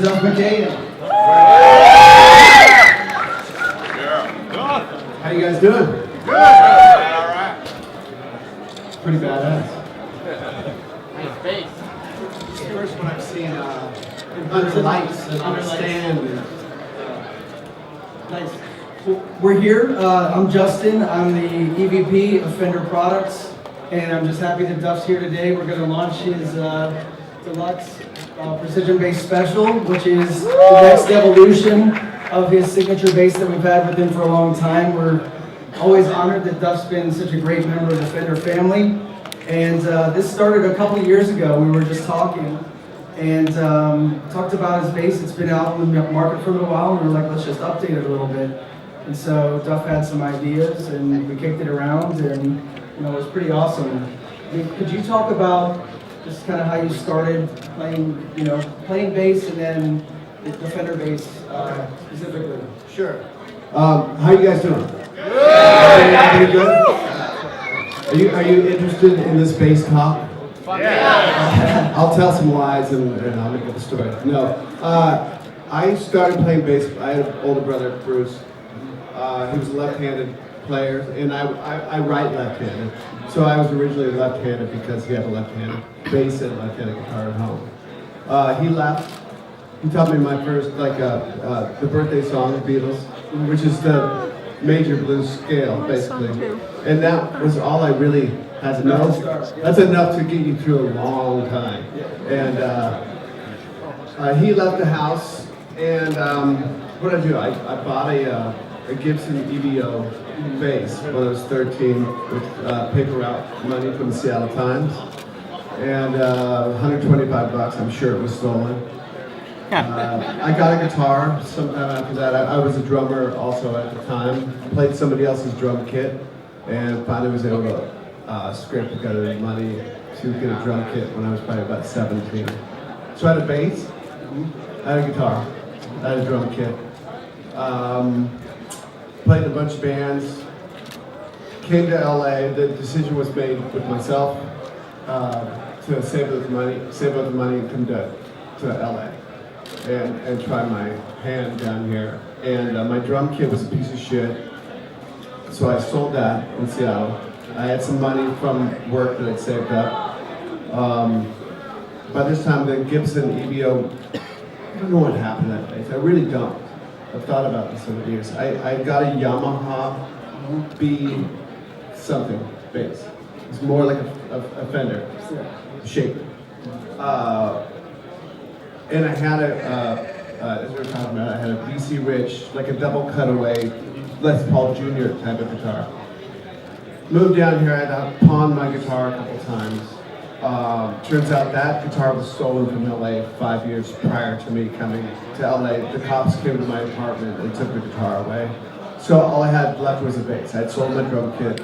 gentlemen, Duff McKagan. How you guys doing? Good. All right. Pretty badass. Nice bass. It's the first one I've seen under lights and on a stand. Nice. We're here. I'm Justin. I'm the EVP of Fender Products, and I'm just happy that Duff's here today. We're going to launch his Deluxe Precision Bass Special, which is the next evolution of his signature bass that we've had with him for a long time. We're always honored that Duff's been such a great member of the Fender family. And this started a couple of years ago. We were just talking and talked about his bass. It's been out in the market for a little while, and we were like, let's just update it a little bit. And so Duff had some ideas, and we kicked it around, and it was pretty awesome. I mean, could you talk about just kind of how you started playing, playing bass, and then the Fender bass specifically? Sure. How you guys doing? Good. Good? Are you interested in this bass talk? Yeah. I'll tell some lies and I'll make up a story. No. I started playing bass. I had an older brother, Bruce. He was a left-handed player, and I write left-handed. So I was originally left-handed because he had a left-handed bass and left-handed guitar at home. He left. He taught me my first, the birthday song of the Beatles, which is the major blues scale, basically. And that was all I really had to know. That's enough to get you through a long time. And he left the house, and what did I do? I bought a Gibson EVO bass when I was 13 with paper route money from the Seattle Times. And $125, I'm sure it was stolen. I got a guitar sometime after that. I was a drummer also at the time. Played somebody else's drum kit, and finally was able to scrape together money to get a drum kit when I was probably about 17. So I had a bass, I had a guitar, I had a drum kit. Played in a bunch of bands. Came to LA. The decision was made with myself to save up the money and come to LA. And try my hand down here. And my drum kit was a piece of shit, so I sold that in Seattle. I had some money from work that I'd saved up. By this time, the Gibson EVO, I don't know what happened that bass. I really don't. I've thought about this over the years. I got a Yamaha B something bass. It's more like a Fender shape. And I had as we were talking about, I had a BC Rich, like a double cutaway, Les Paul Jr. type of guitar. Moved down here, I had to pawn my guitar a couple times. Turns out that guitar was stolen from LA 5 years prior to me coming to LA. The cops came to my apartment and took the guitar away. So all I had left was a bass. I had sold my drum kit.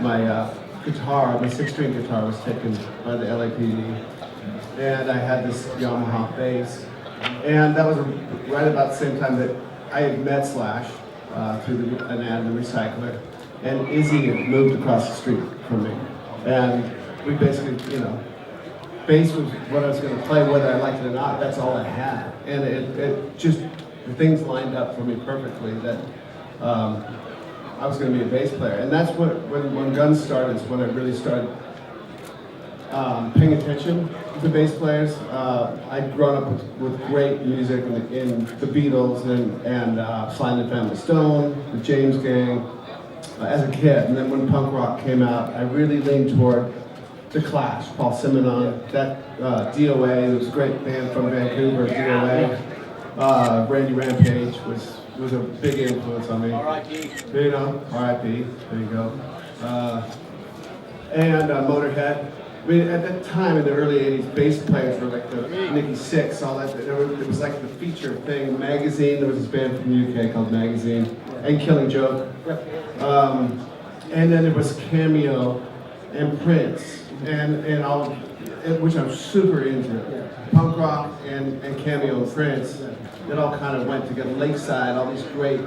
My guitar, my 6-string guitar was taken by the LAPD. And I had this Yamaha bass. And that was right about the same time that I had met Slash through an ad in the Recycler. And Izzy had moved across the street from me. And we basically, bass was what I was going to play, whether I liked it or not. That's all I had. And it just, the things lined up for me perfectly that I was going to be a bass player. And that's when Guns started, is when I really started paying attention to bass players. I'd grown up with great music in the Beatles and Sly and the Family Stone, the James Gang, as a kid. And then when punk rock came out, I really leaned toward The Clash, Paul Simonon, that DOA, there was a great band from Vancouver, DOA. Randy Rampage was a big influence on me. R.I.P. R.I.P. There you go. And Motorhead. I mean, at that time in the early 80s, bass players were like the Nicky Six, all that. It was like the feature thing. Magazine, there was this band from the UK called Magazine, and Killing Joke. And then there was Cameo and Prince, and all, which I'm super into. Punk rock and Cameo and Prince, it all kind of went together. Lakeside, all these great.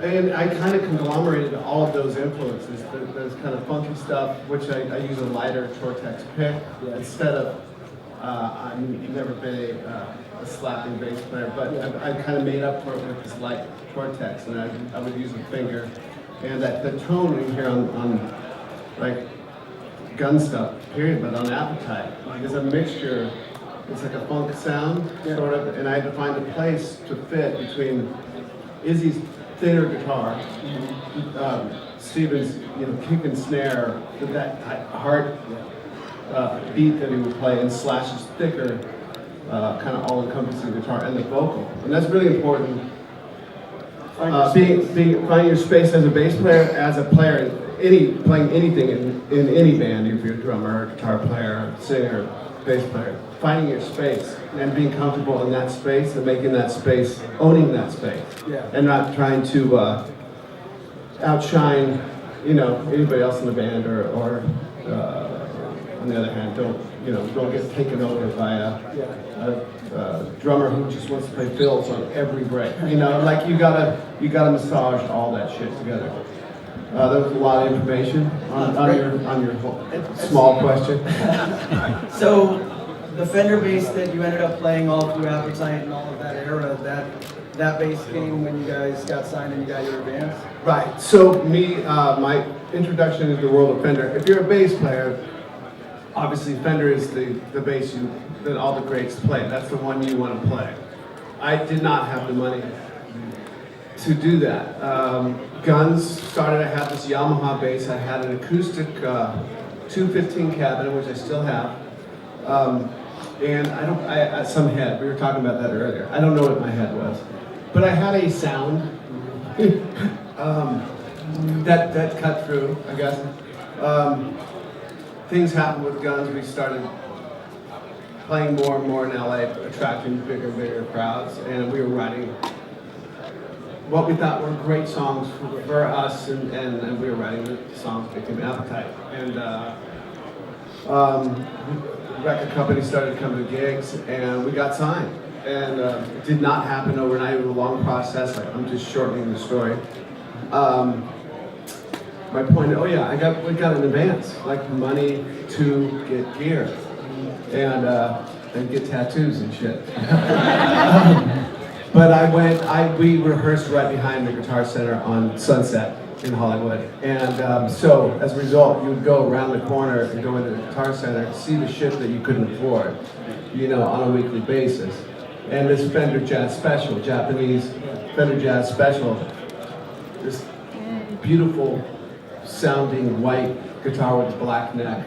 And I kind of conglomerated all of those influences, those kind of funky stuff, which I use a lighter Tortex pick instead of I've never been a slapping bass player, but I've kind of made up for it with this light cortex, and I would use a finger. And that the tone we hear on like gun stuff, period, but on Appetite is a mixture. It's like a funk sound, sort of, and I had to find a place to fit between Izzy's thinner guitar, Steven's kick and snare, that heart beat that he would play, and Slash's thicker, kind of all-encompassing guitar, and the vocal, and that's really important. Finding your space as a bass player, as a player, playing anything in any band, if you're a drummer, guitar player, singer, bass player, finding your space and being comfortable in that space and making that space, owning that space, and not trying to outshine, anybody else in the band, or on the other hand, don't get taken over by a drummer who just wants to play fills on every break. Like you gotta massage all that shit together. There was a lot of information on your small question. So the Fender bass that you ended up playing all through Appetite and all of that era, that bass came when you guys got signed and you got your advance? Right. So my introduction into the world of Fender. If you're a bass player, obviously Fender is the bass that all the greats play. That's the one you want to play. I did not have the money to do that. Guns started. I had this Yamaha bass. I had an acoustic 215 cabinet, which I still have, and some head. We were talking about that earlier. I don't know what my head was, but I had a sound that cut through, I guess. Things happened with Guns. We started playing more and more in LA, attracting bigger and bigger crowds, and we were writing what we thought were great songs for us, and we were writing the songs that became Appetite. And record company started coming to gigs, and we got signed. And it did not happen overnight. It was a long process. I'm just shortening the story. My point, we got an advance, like money to get gear and get tattoos and shit. But we rehearsed right behind the Guitar Center on Sunset in Hollywood. And so as a result, you would go around the corner and go into the Guitar Center to see the shit that you couldn't afford, on a weekly basis. And this Fender Jazz Special, Japanese Fender Jazz Special, this beautiful sounding white guitar with a black neck,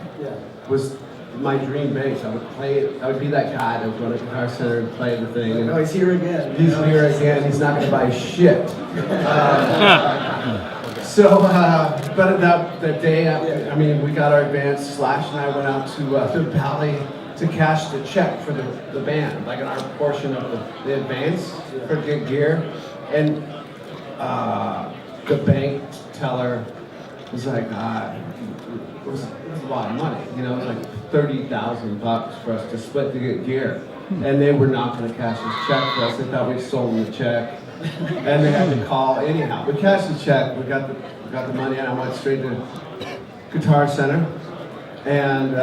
was my dream bass. I would play it. I would be that guy that would go to Guitar Center and play the thing. And he's here again. He's here again. He's not going to buy shit. But that day, we got our advance. Slash and I went out to the Valley to cash the check for the band, like in our portion of the advance for gear. And the bank teller was like, it was a lot of money, it was like $30,000 for us to split to get gear. And they were not going to cash this check for us. They thought we sold them the check. And they had to call anyhow. We cashed the check, we got the money, and I went straight to Guitar Center. And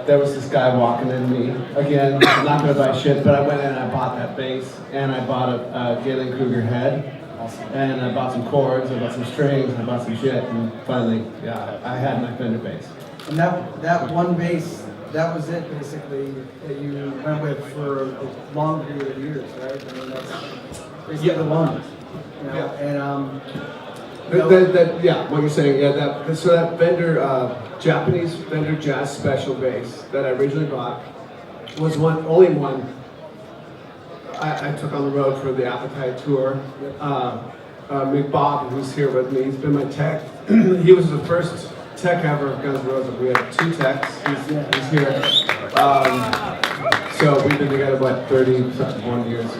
there was this guy walking in me. Again, I'm not going to buy shit, but I went in and I bought that bass, and I bought a Galen Kruger head. And I bought some chords, I bought some strings, I bought some shit, and finally, I had my Fender bass. And that one bass, that was it basically that you went with for a long period of years, right? That's basically the one. And what you're saying, so that Fender, Japanese Fender Jazz Special bass that I originally bought was only one I took on the road for the Appetite tour. Mick Bob, who's here with me, he's been my tech. He was the first tech ever of Guns N' Roses. We had 2 techs. He's here. So we've been together, 31 years.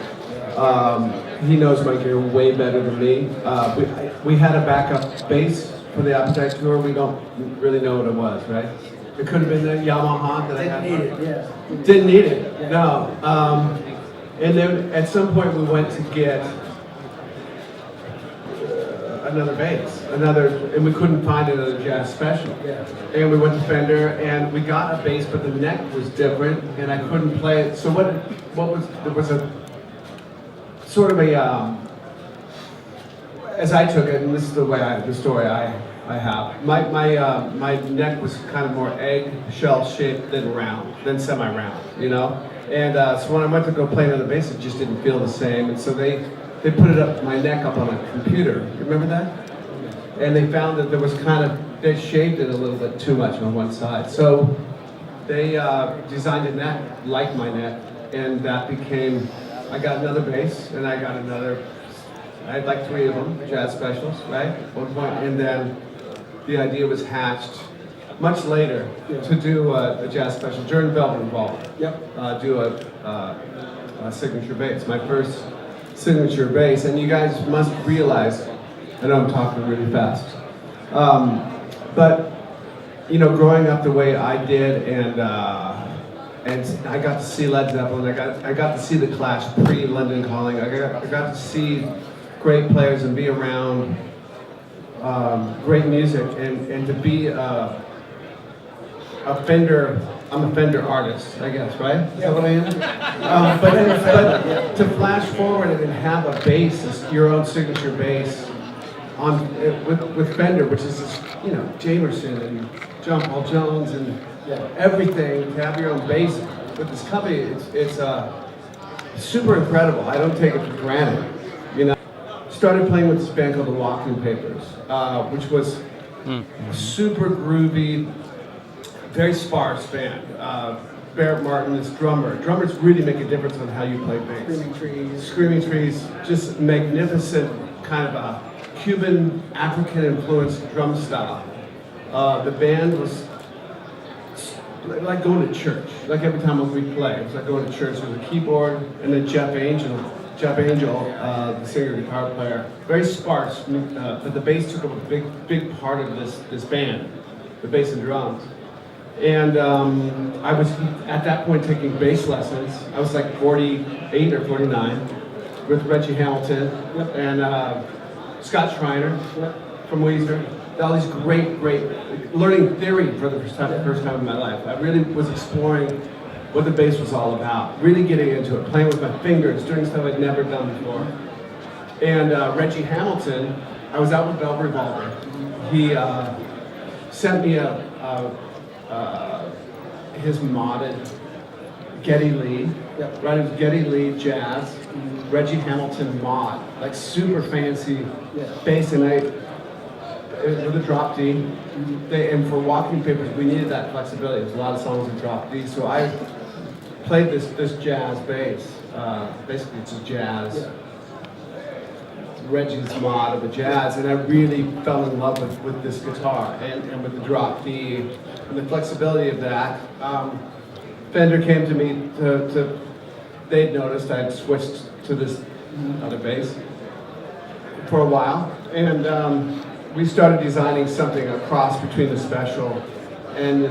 He knows my gear way better than me. We had a backup bass for the Appetite tour. We don't really know what it was, right? It could have been the Yamaha that I had. Didn't need it, no. And then at some point we went to get another bass, and we couldn't find another jazz special. Yeah. And we went to Fender, and we got a bass, but the neck was different, and I couldn't play it. So there was a sort of a, as I took it, and this is the story I have. My neck was kind of more egg shell shaped than round, than semi-round, you know. And so when I went to go play another bass, it just didn't feel the same. And so they put it up, my neck up on a computer. You remember that? And they found that there was they shaped it a little bit too much on one side. So they designed a neck like my neck, and that became, I got another bass, and I had like 3 of them, jazz specials, right? At one point, and then the idea was hatched much later to do a jazz special during Velvet Revolver. Yep. Do a signature bass, my first signature bass, and you guys must realize, I know I'm talking really fast, but you know, growing up the way I did, and I got to see Led Zeppelin, I got to see the Clash pre-London Calling, I got to see great players and be around great music, and to be a Fender, I'm a Fender artist, I guess, right? Is that what I am? But to flash forward and have a bass, your own signature bass, with Fender, which is this, you know, Jamerson and John Paul Jones and everything, to have your own bass with this company, it's super incredible. I don't take it for granted, you know. Started playing with this band called the Walking Papers, which was super groovy, very sparse band. Barrett Martin is drummer. Drummers really make a difference on how you play bass. Screaming Trees, just magnificent kind of a Cuban, African influenced drum style. The band was like going to church. Like every time we play, it was like going to church. There was a keyboard, and then Jeff Angel, the singer guitar player, very sparse, but the bass took up a big part of this band, the bass and drums. And I was at that point taking bass lessons. I was like 48 or 49 with Reggie Hamilton and Scott Schreiner from Weezer. All these great, learning theory for the first time in my life. I really was exploring what the bass was all about, really getting into it, playing with my fingers, doing stuff I'd never done before. And Reggie Hamilton, I was out with Velvet Revolver. He sent me his modded Geddy Lee, right? It was Geddy Lee jazz, Reggie Hamilton mod, like super fancy bass, and with a drop D. And for Walking Papers, we needed that flexibility. There's a lot of songs with drop D, so I played this jazz bass. Basically, it's a jazz. Reggie's mod of the jazz, and I really fell in love with this guitar and with the drop D and the flexibility of that. Fender came to me they'd noticed I'd switched to this other bass for a while, and we started designing something, a cross between the Special and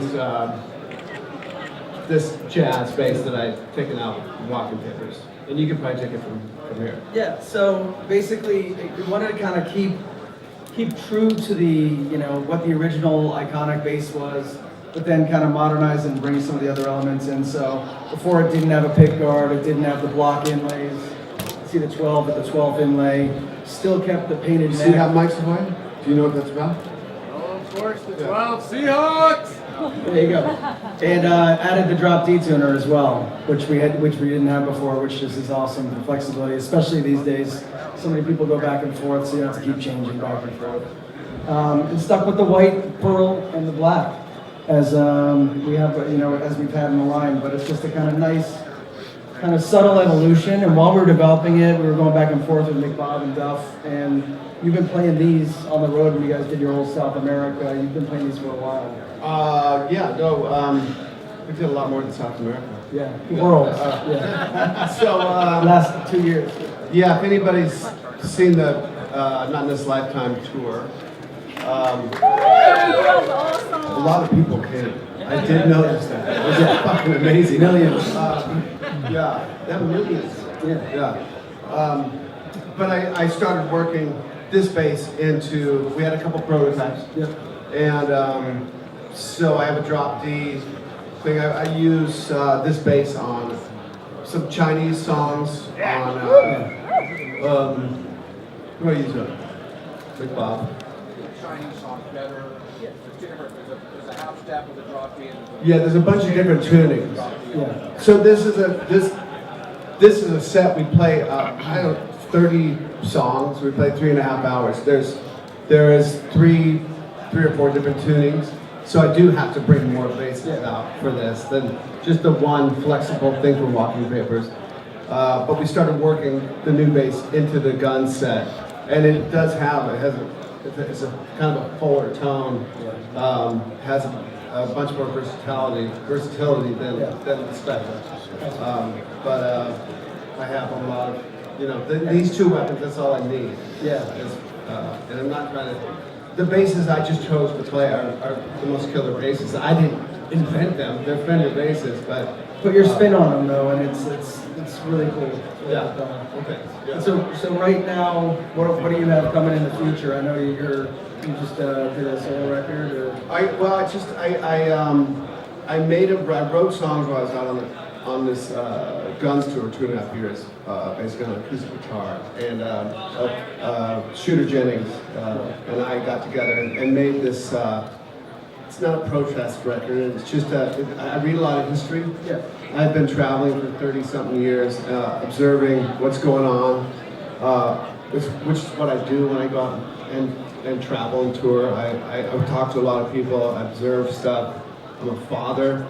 this jazz bass that I'd taken out with Walking Papers. And you can probably take it from here. Yeah, so basically we wanted to kind of keep true to the, you know, what the original iconic bass was, but then kind of modernize and bring some of the other elements in. So before it didn't have a pick guard, it didn't have the block inlays. See the 12 with the 12 inlay, still kept the painted neck. See how Mike's away? Do you know what that's about? Oh, of course, the 12 Seahawks! There you go. And added the drop D tuner as well, which we didn't have before, which just is awesome for flexibility, especially these days. So many people go back and forth, so you have to keep changing back and forth. And stuck with the white, pearl, and the black, as we have, you know, as we've had in the line. But it's just a kind of nice, kind of subtle evolution. And while we were developing it, we were going back and forth with Nick, Bob, and Duff. And you've been playing these on the road when you guys did your whole South America. You've been playing these for a while. We did a lot more than South America. Yeah, world. Yeah. So, last 2 years. yeah, if anybody's seen the Not in This Lifetime tour, a lot of people came. I did notice that. It was fucking amazing. Millions. Yeah, that millions. Yeah. Yeah. But I started working this bass into, we had a couple prototypes. Yep. And so I have a drop D thing. I use this bass on some Chinese songs on, who do I use it? Big Bob. Chinese song better. There's a half step with a drop D. Yeah, there's a bunch of different tunings. Yeah. So this is a set we play. I don't know, 30 songs. We play 3.5 hours. There is three or four different tunings. So I do have to bring more basses out for this than just the one flexible thing from Walking Papers. But we started working the new bass into the gun set, and it does have it's a kind of a fuller tone. Has a bunch more versatility than the Spectre. But I have a lot of, these two weapons, that's all I need. Yeah. And I'm not trying to, the basses I just chose to play are the most killer basses. I didn't invent them, they're Fender basses, but. Put your spin on them though, and it's really cool. It's really well done. Okay. Yeah. So right now, what do you have coming in the future? I know you just did a solo record, or? I wrote songs while I was out on this Guns tour 2.5 years, basically on acoustic guitar, and Shooter Jennings and I got together and made this. It's not a protest record. It's just I read a lot of history. Yeah. I've been traveling for 30-something years, observing what's going on, which is what I do when I go out and travel and tour. I talk to a lot of people, I observe stuff. I'm a father,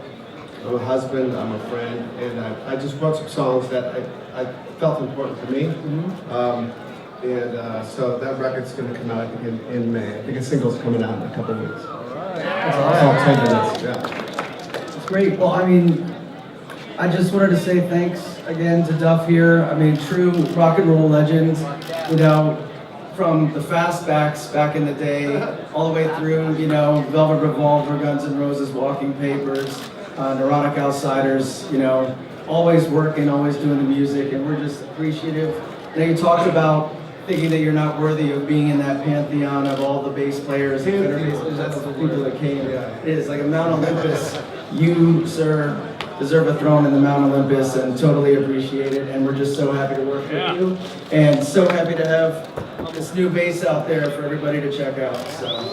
I'm a husband, I'm a friend, and I just wrote some songs that I felt important to me. Mm-hmm. So that record's going to come out, I think, in May. I think a single's coming out in a couple of weeks. It's all 10 minutes, yeah. It's great. Well, I mean, I just wanted to say thanks again to Duff here. I mean, true rock and roll legends, from the fastbacks back in the day, all the way through, Velvet Revolver, Guns N' Roses, Walking Papers, Neurotic Outsiders, always working, always doing the music, and we're just appreciative. Now you talked about thinking that you're not worthy of being in that pantheon of all the bass players, that's the people that came. It is like a Mount Olympus. You, sir, deserve a throne in the Mount Olympus, and totally appreciate it. And we're just so happy to work with you, and so happy to have this new bass out there for everybody to check out. So,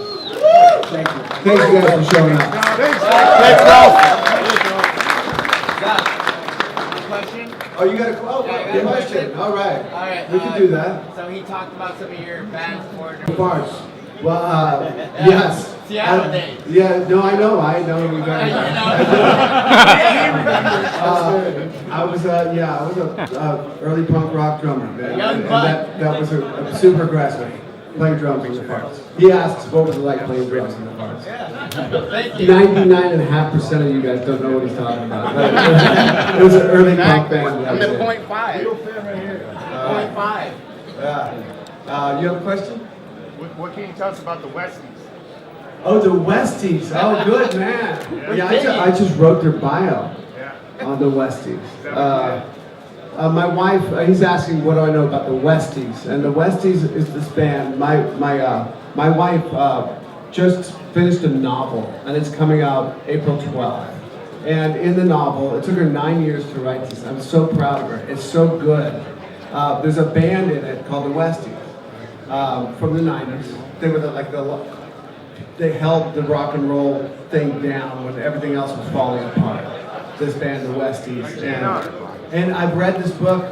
thank you. Thanks you guys for showing up. Thanks, Ralph. Question? Oh, you got a question? All right. We can do that. So he talked about some of your bands before. Bars. Well, yes. Seattle days. Yeah, no, I know you guys. I was a early punk rock drummer, man. Young And buck. that was a super aggressive. Playing drums in the parts. He asks what was it like playing drums in the parts. Thank you. 99.5% of you guys don't know what he's talking about. It was an early punk band. I'm that at was it. 0.5. 0.5. Yeah. You have a question? What can you tell us about the Westies? Oh, the Westies. Oh, good, man. Yeah, I just wrote their bio on the Westies. My wife, he's asking what do I know about the Westies, and the Westies is this band. My wife just finished a novel, and it's coming out April 12th. And in the novel, it took her 9 years to write this. I'm so proud of her. It's so good. There's a band in it called the Westies from the 90s. They were they held the rock and roll thing down when everything else was falling apart. This band, the Westies, and I've read this book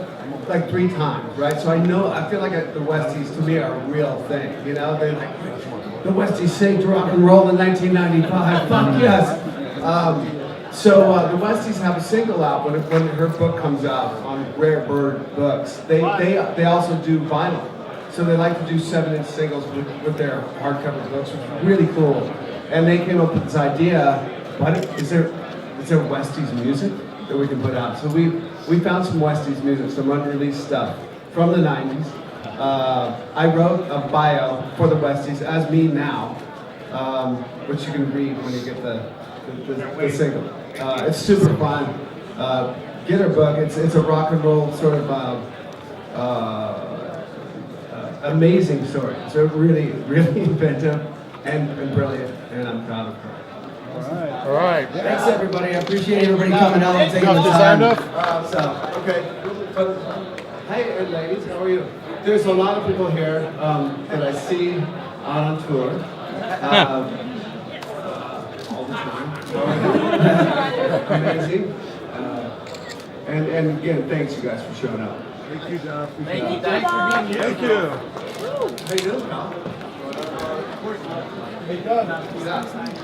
like 3 times, right? So I feel like the Westies to me are a real thing, the Westies saved rock and roll in 1995. Fuck yes. So the Westies have a single out when her book comes out on Rare Bird Books. They also do vinyl. So they like to do 7-inch singles with their hardcover books, which is really cool. And they came up with this idea, is there Westies music that we can put out? So we found some Westies music, some unreleased stuff from the 90s. I wrote a bio for the Westies as me now, which you can read when you get the single. It's super fun. Get her book. It's a rock and roll sort of amazing story. So really, really inventive and brilliant, and I'm proud of her. All right. Thanks, everybody. I appreciate everybody coming out and taking the Enough design time. enough? Okay. Hey, ladies, how are you? There's a lot of people here that I see out on tour all the time. Amazing. And again, thanks you guys for showing up. Thank you, Duff. Thank you, thanks for being here. Thank you. How you doing, pal?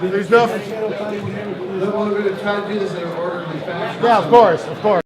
Please, Duff. We're going to try to do this in an orderly fashion. Yeah, of course, of course.